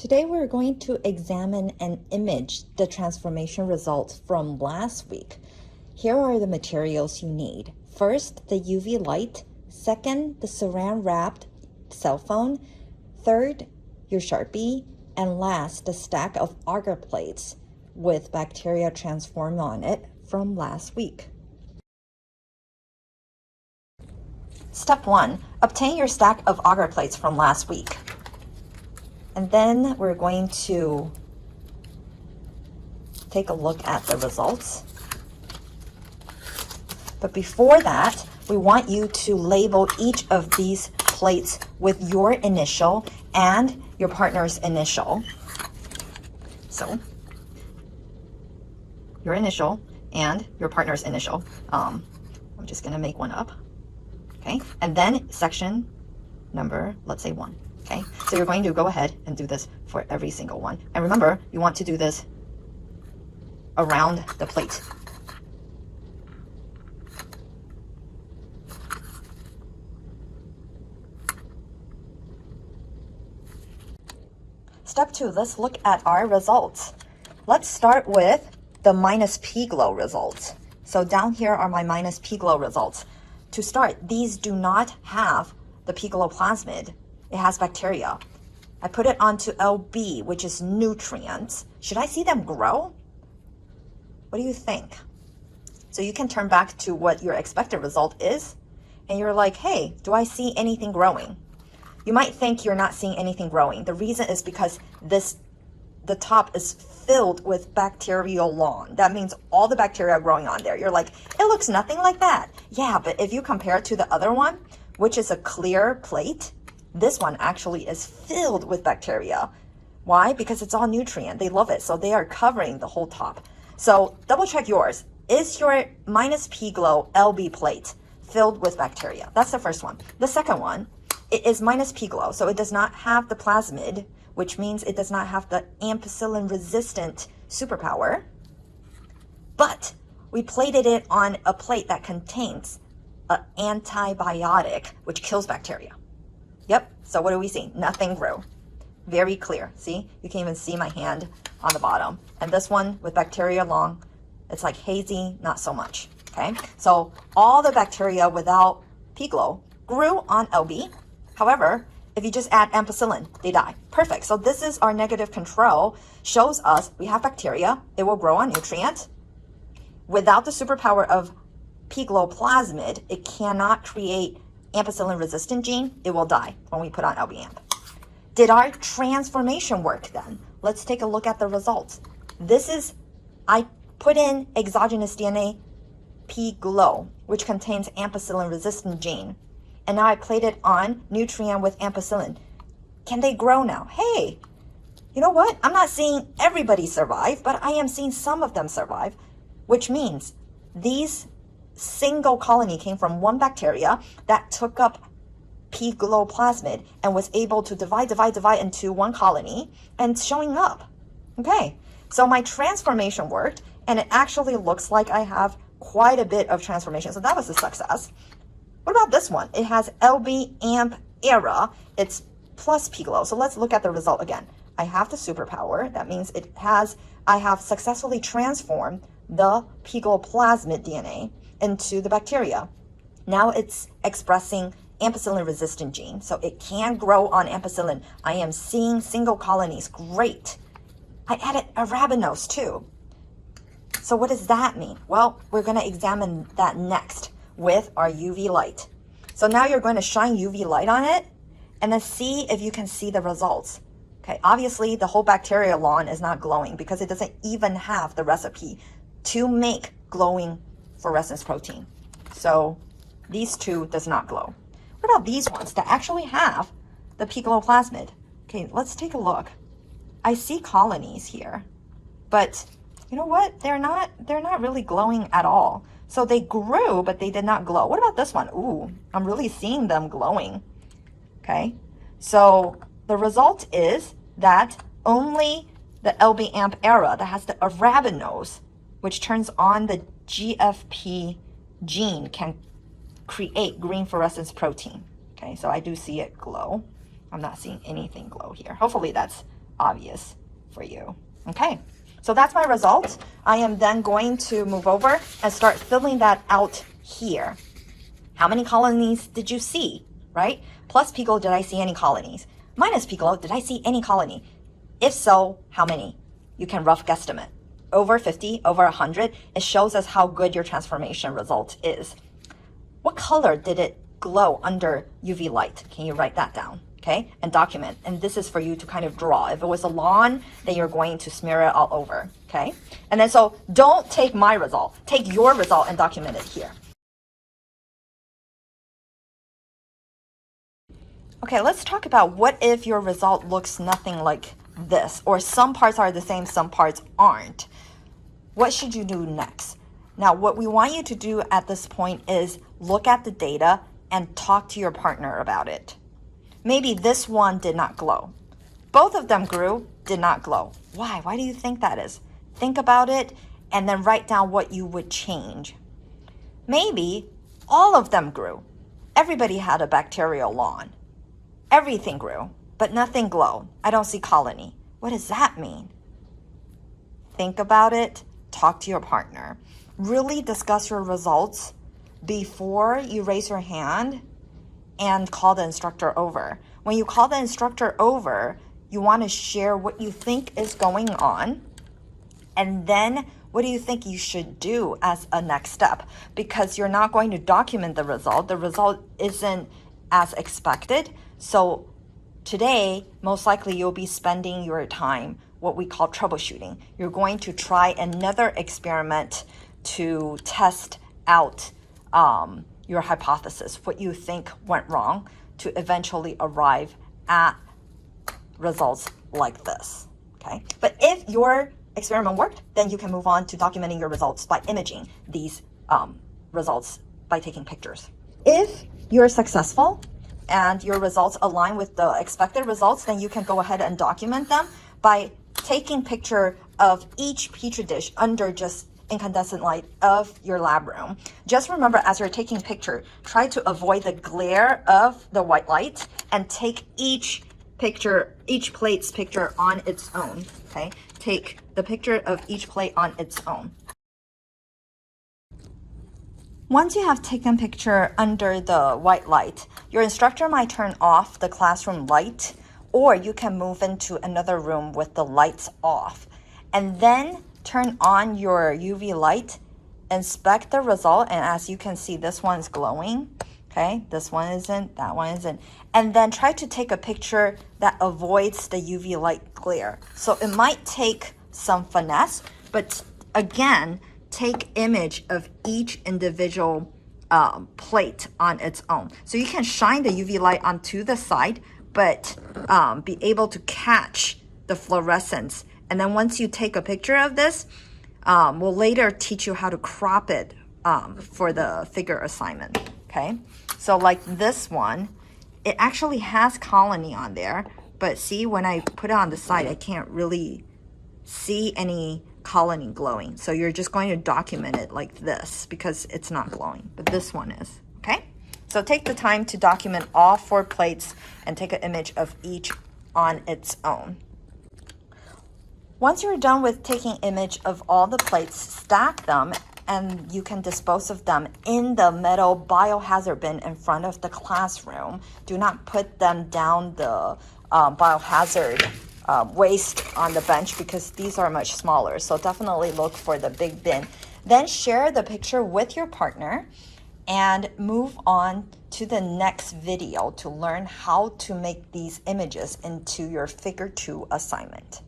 Today we're going to examine and image the transformation results from last week. Here are the materials you need. First, the UV light. Second, the saran wrapped cell phone. Third, your Sharpie. And last, the stack of agar plates with bacteria transformed on it from last week. Step 1, obtain your stack of agar plates from last week. And then we're going to take a look at the results. But before that, we want you to label each of these plates with your initial and your partner's initial. So, your initial and your partner's initial. I'm just gonna make one up, okay? And then section number, let's say 1. Okay, so you're going to go ahead and do this for every single one. And remember, you want to do this around the plate. Step 2, let's look at our results. Let's start with the minus P glow results. So down here are my minus P glow results. To start, these do not have the P glow plasmid. It has bacteria. I put it onto LB, which is nutrients. Should I see them grow? What do you think? So you can turn back to what your expected result is, and you're like, hey, do I see anything growing? You might think you're not seeing anything growing. The reason is because the top is filled with bacterial lawn. That means all the bacteria are growing on there. You're like, it looks nothing like that. Yeah, but if you compare it to the other one, which is a clear plate, this one actually is filled with bacteria. Why? Because it's all nutrient. They love it. So they are covering the whole top. So double check yours. Is your minus P glow LB plate filled with bacteria? That's the first one. The second one, it is minus P glow. So it does not have the plasmid, which means it does not have the ampicillin resistant superpower. But we plated it on a plate that contains an antibiotic, which kills bacteria. Yep, so what do we see? Nothing grew. Very clear, see? You can even see my hand on the bottom. And this one with bacteria long, it's like hazy, not so much, okay? So all the bacteria without P glow grew on LB. However, if you just add ampicillin, they die. Perfect, so this is our negative control. Shows us we have bacteria, it will grow on nutrient. Without the superpower of P glow plasmid, it cannot create ampicillin resistant gene, it will die when we put on LB-amp. Did our transformation work then? Let's take a look at the results. This is, I put in exogenous DNA P glow, which contains ampicillin resistant gene. And now I plated on nutrient with ampicillin. Can they grow now? Hey, you know what? I'm not seeing everybody survive, but I am seeing some of them survive, which means these single colony came from one bacteria that took up P glow plasmid and was able to divide into one colony and showing up. Okay, so my transformation worked, and it actually looks like I have quite a bit of transformation. So that was a success. What about this one? It has LB-amp era. It's plus P glow. So let's look at the result again. I have the superpower. That means I have successfully transformed the P glow plasmid DNA into the bacteria. Now it's expressing ampicillin resistant gene, so it can grow on ampicillin. I am seeing single colonies. Great. I added arabinose too. So what does that mean? Well, we're going to examine that next with our UV light. So now you're going to shine UV light on it and then see if you can see the results. Okay, obviously the whole bacterial lawn is not glowing because it doesn't even have the recipe to make glowing fluorescence protein. So these two does not glow. What about these ones that actually have the P glow plasmid? Okay, let's take a look. I see colonies here, but you know what? They're not really glowing at all. So they grew, but they did not glow. What about this one? Ooh, I'm really seeing them glowing. Okay, so the result is that only the LB-amp era that has the arabinose, which turns on the GFP gene, can create green fluorescence protein. Okay, so I do see it glow. I'm not seeing anything glow here. Hopefully that's obvious for you. Okay, so that's my result. I am then going to move over and start filling that out here. How many colonies did you see, right? Plus p glow, did I see any colonies? Minus p glow, did I see any colony? If so, how many? You can rough guesstimate. Over 50, over 100, it shows us how good your transformation result is. What color did it glow under UV light? Can you write that down? Okay, and document. And this is for you to kind of draw. If it was a lawn, then you're going to smear it all over. Okay, and then so don't take my result. Take your result and document it here. Okay, let's talk about what if your result looks nothing like this, or some parts are the same, some parts aren't. What should you do next? Now, what we want you to do at this point is look at the data and talk to your partner about it. Maybe this one did not glow. Both of them grew, did not glow. Why? Why do you think that is? Think about it and then write down what you would change. Maybe all of them grew. Everybody had a bacterial lawn. Everything grew, but nothing glowed. I don't see colony. What does that mean? Think about it. Talk to your partner. Really discuss your results before you raise your hand and call the instructor over. When you call the instructor over, you want to share what you think is going on, and then what do you think you should do as a next step? Because you're not going to document the result. The result isn't as expected. So today, most likely you'll be spending your time what we call troubleshooting. You're going to try another experiment to test out your hypothesis, what you think went wrong, to eventually arrive at results like this, okay? But if your experiment worked, then you can move on to documenting your results by imaging these results by taking pictures. If you're successful and your results align with the expected results, then you can go ahead and document them by taking picture of each petri dish under just incandescent light of your lab room. Just remember, as you're taking picture, try to avoid the glare of the white light and take each plate's picture on its own, okay? Take the picture of each plate on its own. Once you have taken picture under the white light, your instructor might turn off the classroom light, or you can move into another room with the lights off, and then turn on your UV light, inspect the result, and as you can see, this one's glowing, okay? This one isn't, that one isn't. And then try to take a picture that avoids the UV light glare. So it might take some finesse, but again, take image of each individual plate on its own. So you can shine the UV light onto the side, but be able to catch the fluorescence. And then once you take a picture of this, we'll later teach you how to crop it for the figure assignment, okay? So like this one, it actually has colony on there, but see, when I put it on the side, I can't really see any colony glowing. So you're just going to document it like this because it's not glowing, but this one is, okay? So take the time to document all 4 plates and take an image of each on its own. Once you're done with taking image of all the plates, stack them and you can dispose of them in the metal biohazard bin in front of the classroom. Do not put them down the biohazard waste on the bench because these are much smaller. So definitely look for the big bin. Then share the picture with your partner and move on to the next video to learn how to make these images into your Figure 2 assignment.